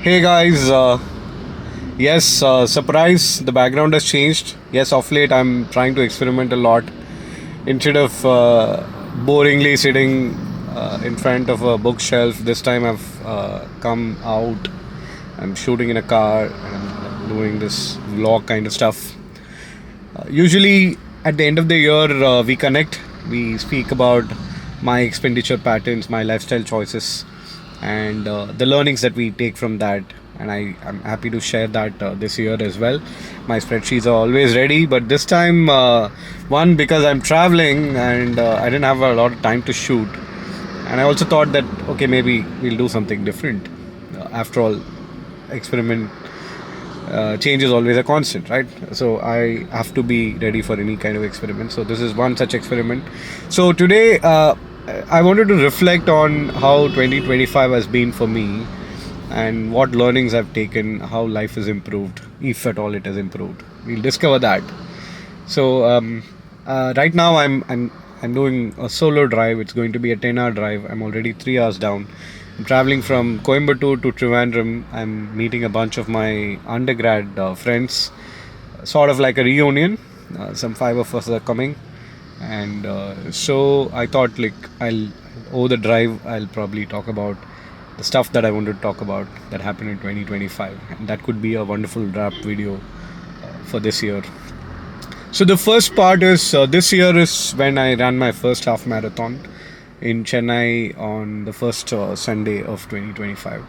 Hey guys, yes, surprise, the background has changed. Yes, of late I'm trying to experiment a lot. Instead of boringly sitting in front of a bookshelf, this time I've come out. I'm shooting in a car and I'm doing this vlog kind of stuff. Usually, at the end of the year, we connect, we speak about my expenditure patterns, my lifestyle choices, and the learnings that we take from that. And I'm happy to share that this year as well. My spreadsheets are always ready, but this time, one, because I'm traveling and I didn't have a lot of time to shoot. And I also thought that, okay, maybe we'll do something different. After all, experiment change is always a constant, right? So I have to be ready for any kind of experiment. So this is one such experiment. So today, I wanted to reflect on how 2025 has been for me and what learnings I've taken, how life has improved, if at all it has improved. We'll discover that. So right now I'm doing a solo drive. It's going to be a 10-hour drive. I'm already 3 hours down. I'm traveling from Coimbatore to Trivandrum. I'm meeting a bunch of my undergrad friends, sort of like a reunion. Some five of us are coming, and so I thought like I'll over the drive I'll probably talk about the stuff that I wanted to talk about that happened in 2025, and that could be a wonderful wrap video for this year. So the first part is this year is when I ran my first half marathon in Chennai on the first Sunday of 2025,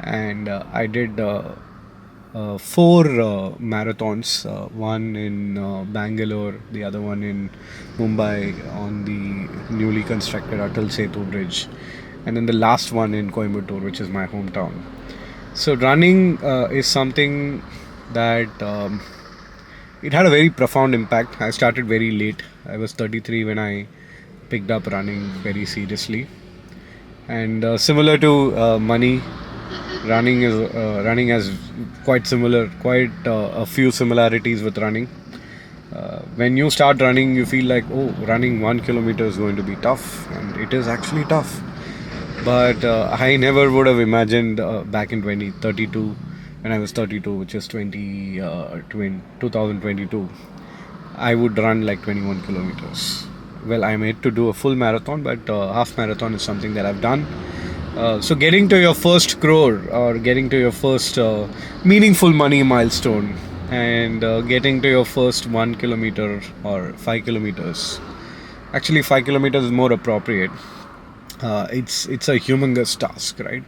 and I did four marathons. One in Bangalore, the other one in Mumbai on the newly constructed Atal Setu bridge, and then the last one in Coimbatore, which is my hometown. So running is something that it had a very profound impact. I started very late. I was 33 when I picked up running very seriously. And similar to money, running has quite a few similarities with running. When you start running, you feel like, oh, running 1 kilometer is going to be tough, and it is actually tough. But I never would have imagined back in 2032, when I was 32, which is 2022, I would run like 21 kilometers. Well, I'm yet to do a full marathon, but half marathon is something that I've done. So getting to your first crore or getting to your first meaningful money milestone and getting to your first 1 kilometer or 5 kilometers. Actually, 5 kilometers is more appropriate. It's a humongous task, right?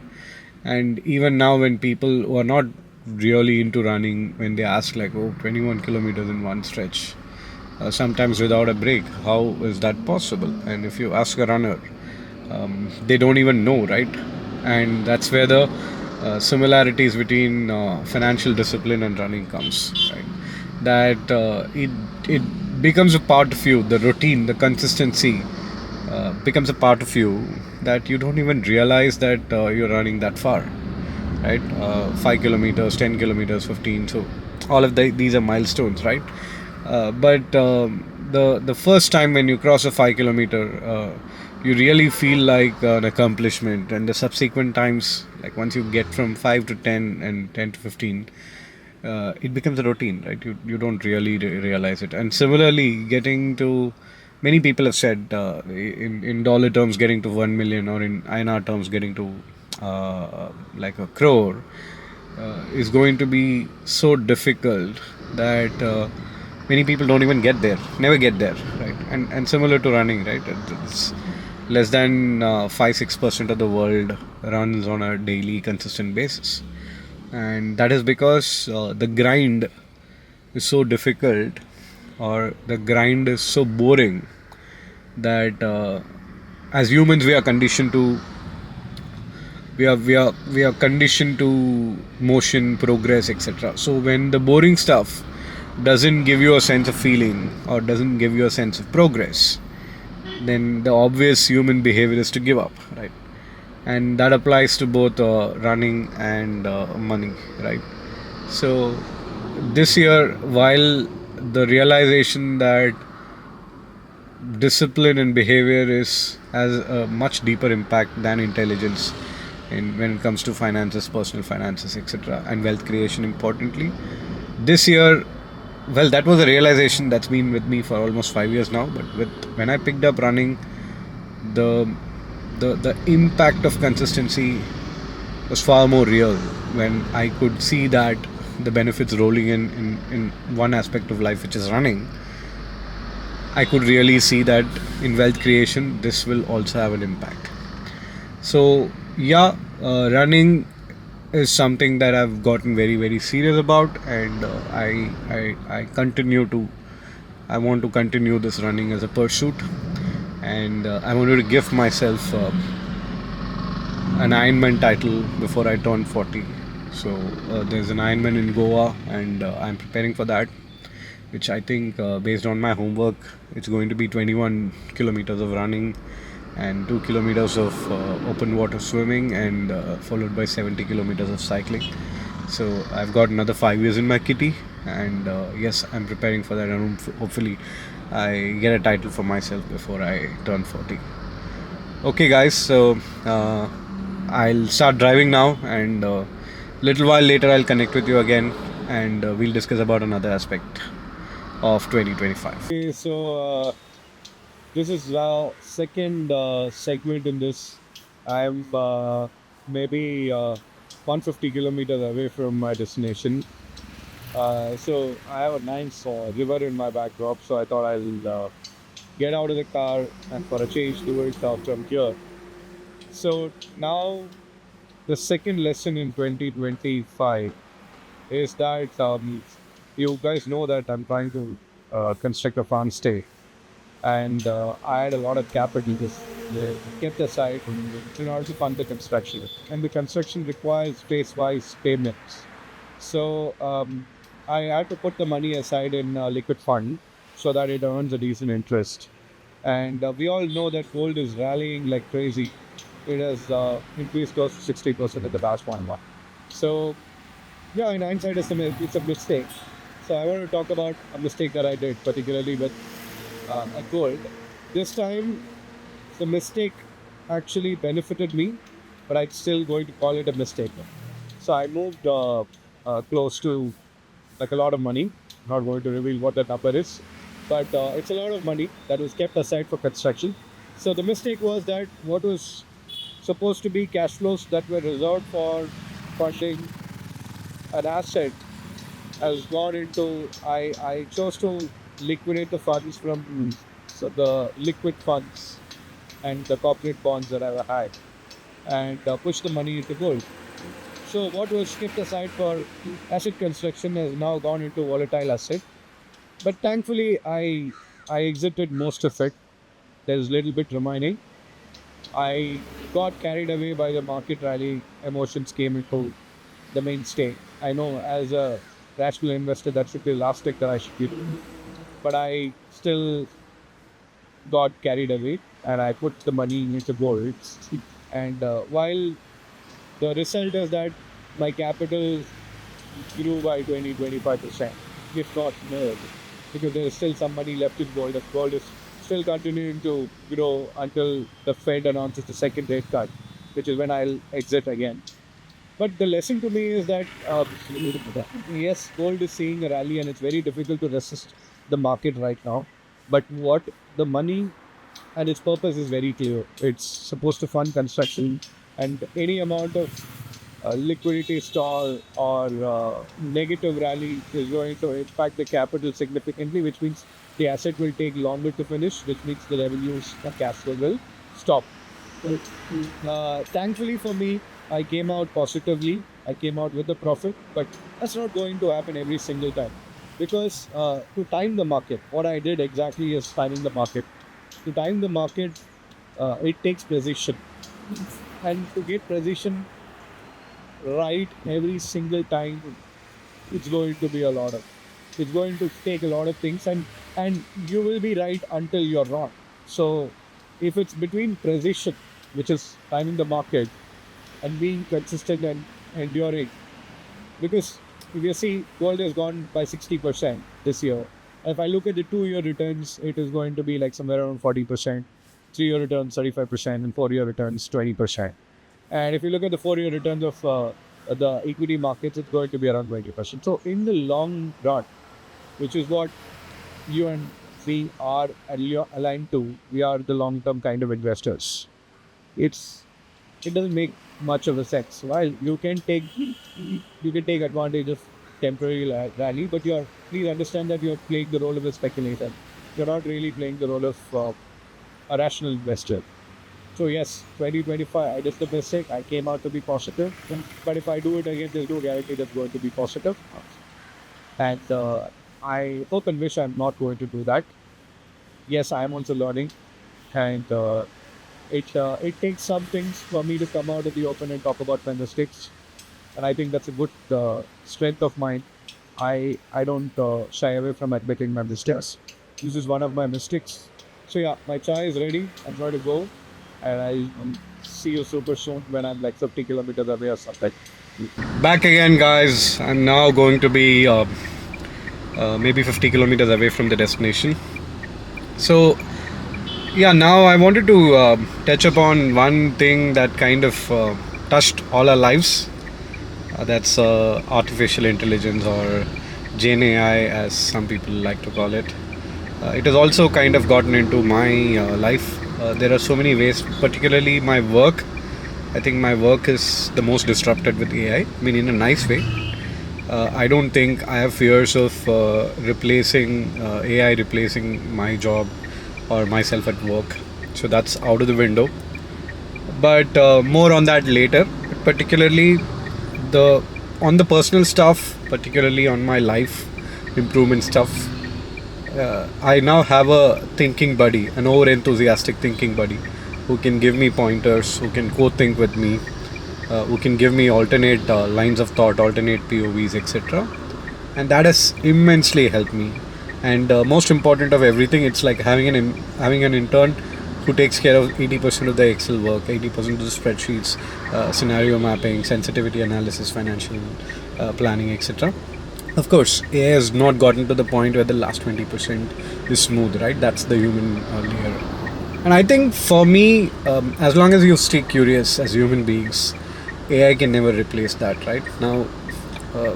And even now, when people who are not really into running, when they ask like, oh, 21 kilometers in one stretch, sometimes without a break, how is that possible? And if you ask a runner, they don't even know, right? And that's where the similarities between financial discipline and running comes, right? That it becomes a part of you. The routine, the consistency becomes a part of you that you don't even realize that you're running that far, right? 5 kilometers, 10 kilometers, 15. So all of these are milestones, right? But the first time when you cross a 5 kilometer, you really feel like an accomplishment, and the subsequent times, like once you get from 5 to 10 and 10 to 15, it becomes a routine, right? You don't really realize it. And similarly, getting to, many people have said in dollar terms getting to 1 million, or in INR terms getting to like a crore, is going to be so difficult that many people don't even get there, never get there, right? And similar to running, right? It's less than 5-6% of the world runs on a daily consistent basis, and that is because the grind is so difficult, or the grind is so boring, that as humans we are conditioned to, we are conditioned to motion, progress, etc. So when the boring stuff doesn't give you a sense of feeling or doesn't give you a sense of progress, then the obvious human behavior is to give up, right? And that applies to both running and money, right? So this year, while the realization that discipline and behavior has a much deeper impact than intelligence, when it comes to finances, personal finances, etc., and wealth creation. Importantly, this year, well, that was a realization that's been with me for almost 5 years now. But when I picked up running, the the impact of consistency was far more real when I could see that the benefits rolling in one aspect of life, which is running. I could really see that in wealth creation, this will also have an impact. So, yeah, running is something that I've gotten very, very serious about, and I continue to. I want to continue this running as a pursuit, and I wanted to give myself an Ironman title before I turn 40. So there's an Ironman in Goa, and I'm preparing for that, which I think, based on my homework, it's going to be 21 kilometers of running and 2 kilometers of open water swimming, and followed by 70 kilometers of cycling. So I've got another 5 years in my kitty, and yes, I'm preparing for that, and hopefully I get a title for myself before I turn 40. Okay, guys, so I'll start driving now, and little while later I'll connect with you again, and we'll discuss about another aspect of 2025. Okay, so this is our second segment in this. I'm maybe 150 kilometers away from my destination. So I have a nice river in my backdrop, so I thought I'll get out of the car and for a change do it from here. So now the second lesson in 2025 is that you guys know that I'm trying to construct a farm stay, and I had a lot of capital just kept aside in order to fund the construction. And the construction requires phase-wise payments. So I had to put the money aside in a liquid fund so that it earns a decent interest. And we all know that gold is rallying like crazy. It has increased close to 60% at the last 1 month. So yeah, in hindsight, it's a mistake. So I want to talk about a mistake that I did, particularly with a gold. This time, the mistake actually benefited me, but I'm still going to call it a mistake. So I moved close to like a lot of money. Not going to reveal what that number is, but it's a lot of money that was kept aside for construction. So the mistake was that what was supposed to be cash flows that were reserved for funding an asset has gone into. I chose to liquidate the funds from so the liquid funds and the corporate bonds that I had, and push the money into gold. So what was kept aside for asset construction has now gone into volatile asset. But thankfully, I exited most of it. There's a little bit remaining. I got carried away by the market rally. Emotions came into the mainstay. I know as a rational investor that should be the last trick that I should do. But I still got carried away and I put the money into gold. And while the result is that my capital grew by 20-25%, if not more, because there is still some money left in gold. The gold is still continuing to grow until the Fed announces the second rate cut, which is when I'll exit again. But the lesson to me is that yes, gold is seeing a rally and it's very difficult to resist the market right now. But what the money and its purpose is very clear. It's supposed to fund construction, and any amount of liquidity stall or negative rally is going to impact the capital significantly, which means the asset will take longer to finish, which means the revenues, the cash flow will stop. Thankfully for me, I came out positively. I came out with a profit, but that's not going to happen every single time. Because to time the market, what I did exactly is timing the market. To time the market, it takes precision. And to get precision right every single time, it's going to be a lot of. It's going to take a lot of things, and you will be right until you're wrong. So, if it's between precision, which is timing the market, and being consistent and enduring, because if you see, gold has gone by 60% this year. If I look at the 2 year returns, it is going to be like somewhere around 40%, 3 year returns 35%, and 4 year returns 20%. And if you look at the 4-year returns of the equity markets, it's going to be around 20%. So in the long run, which is what you and me are aligned to, we are the long-term kind of investors. It doesn't make much of a sense. While you can take advantage of temporary rally, but please understand that you're playing the role of a speculator. You're not really playing the role of a rational investor. So yes, 2025, I did the mistake. I came out to be positive. But if I do it again, there's no guarantee that's going to be positive. And I hope and wish I'm not going to do that. Yes, I am also learning, and it takes some things for me to come out in the open and talk about my mistakes. And I think that's a good strength of mine. I don't shy away from admitting my mistakes. This is one of my mistakes. So yeah, my chai is ready. I'm going to go, and I see you super soon when I'm like 50 kilometers away or something. Back again, guys. I'm now going to be maybe 50 kilometers away from the destination. So, yeah, now I wanted to touch upon one thing that kind of touched all our lives. That's artificial intelligence, or Gen AI, as some people like to call it. It has also kind of gotten into my life. There are so many ways, particularly my work. I think my work is the most disrupted with AI. I mean, in a nice way. I don't think I have fears of replacing AI replacing my job or myself at work. So that's out of the window. But more on that later. Particularly the on the personal stuff, particularly on my life improvement stuff. I now have a thinking buddy, an over enthusiastic thinking buddy, who can give me pointers, who can co-think with me, who can give me alternate lines of thought, alternate POVs, etc. And that has immensely helped me. And most important of everything, it's like having an intern who takes care of 80% of the Excel work, 80% of the spreadsheets, scenario mapping, sensitivity analysis, financial planning, etc. Of course, AI has not gotten to the point where the last 20% is smooth, right? That's the human layer. And I think for me, as long as you stay curious as human beings, AI can never replace that, right? Now,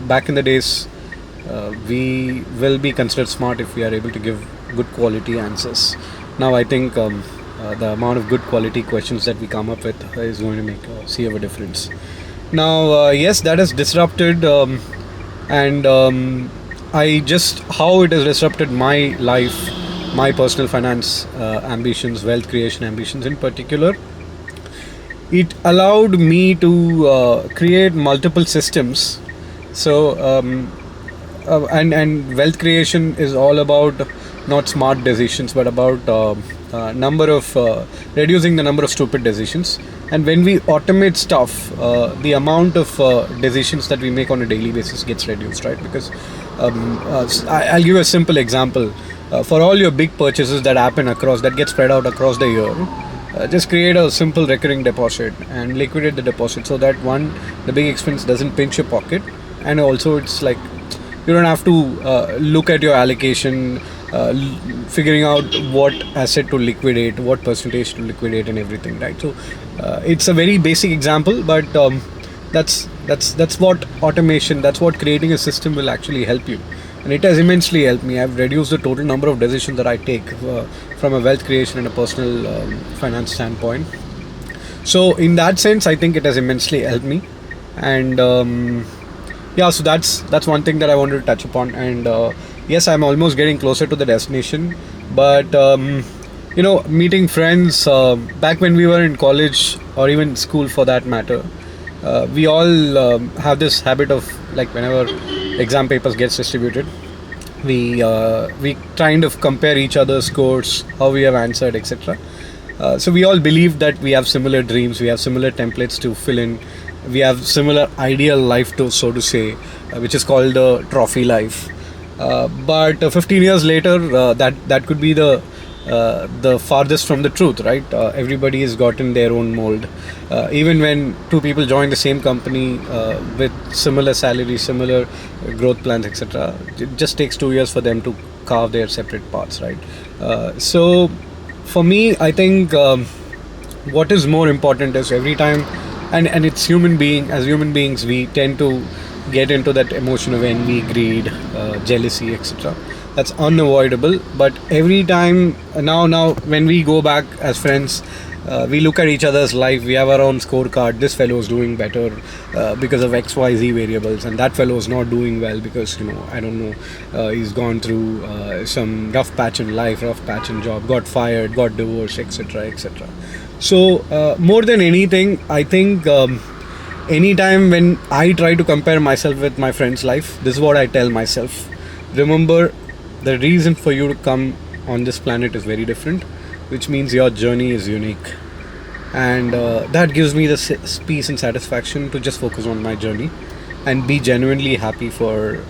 back in the days, we will be considered smart if we are able to give good quality answers. Now, I think the amount of good quality questions that we come up with is going to make see of a difference. Now, yes, that has disrupted, and I just how it has disrupted my life, my personal finance ambitions, wealth creation ambitions in particular. It allowed me to create multiple systems. So and wealth creation is all about not smart decisions, but about number of reducing the number of stupid decisions. And when we automate stuff, the amount of decisions that we make on a daily basis gets reduced, right? Because I'll give a simple example. For all your big purchases that happen across, that get spread out across the year, just create a simple recurring deposit and liquidate the deposit, so that one, the big expense doesn't pinch your pocket, and also it's like you don't have to look at your allocation, figuring out what asset to liquidate, what percentage to liquidate, and everything, right? So it's a very basic example, but that's what automation, that's what creating a system will actually help you. And it has immensely helped me. I've reduced the total number of decisions that I take from a wealth creation and a personal finance standpoint. So in that sense, I think it has immensely helped me. And yeah, so that's one thing that I wanted to touch upon. And yes, I'm almost getting closer to the destination. But meeting friends back when we were in college, or even school for that matter, we all have this habit of, like, whenever exam papers gets distributed, we kind of compare each other's scores, how we have answered, etc. So we all believe that we have similar dreams, we have similar templates to fill in, we have similar ideal life, to so to say, which is called the trophy life. But 15 years later, that could be the farthest from the truth, right? Everybody has gotten their own mold. Even when two people join the same company with similar salaries, similar growth plans, etc., it just takes 2 years for them to carve their separate paths, right? So for me, I think what is more important is every time and it's human beings, we tend to get into that emotion of envy, greed, jealousy, etc. That's unavoidable. But every time now when we go back as friends, we look at each other's life. We have our own scorecard. This fellow is doing better because of XYZ variables, and that fellow is not doing well because, I don't know, he's gone through some rough patch in life, rough patch in job, got fired, got divorced, etc., etc. So more than anything, I think anytime when I try to compare myself with my friend's life, this is what I tell myself: remember, the reason for you to come on this planet is very different, which means your journey is unique. And that gives me the peace and satisfaction to just focus on my journey and be genuinely happy for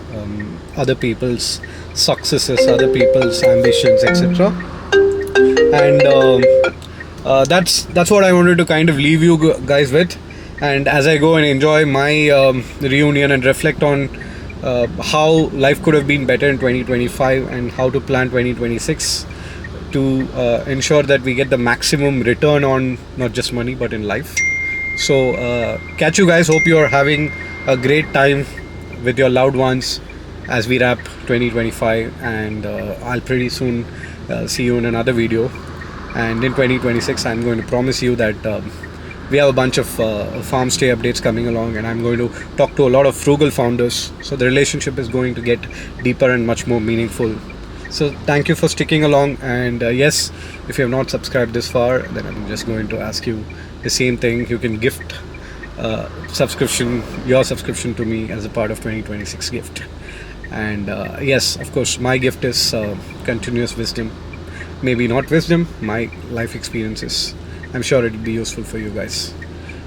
other people's successes, other people's ambitions, etc. And that's what I wanted to kind of leave you guys with. And as I go and enjoy my reunion and reflect on how life could have been better in 2025 and how to plan 2026 to ensure that we get the maximum return on not just money but in life. So catch you guys. Hope you're having a great time with your loved ones as we wrap 2025, and I'll pretty soon see you in another video. And in 2026 I'm going to promise you that we have a bunch of farm stay updates coming along, and I'm going to talk to a lot of frugal founders, so the relationship is going to get deeper and much more meaningful. So thank you for sticking along, and yes, if you have not subscribed this far, then I'm just going to ask you the same thing. You can gift your subscription to me as a part of 2026 gift. And yes, of course, my gift is continuous wisdom. Maybe not wisdom, my life experiences. I'm sure it'll be useful for you guys.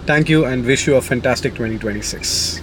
Thank you, and wish you a fantastic 2026.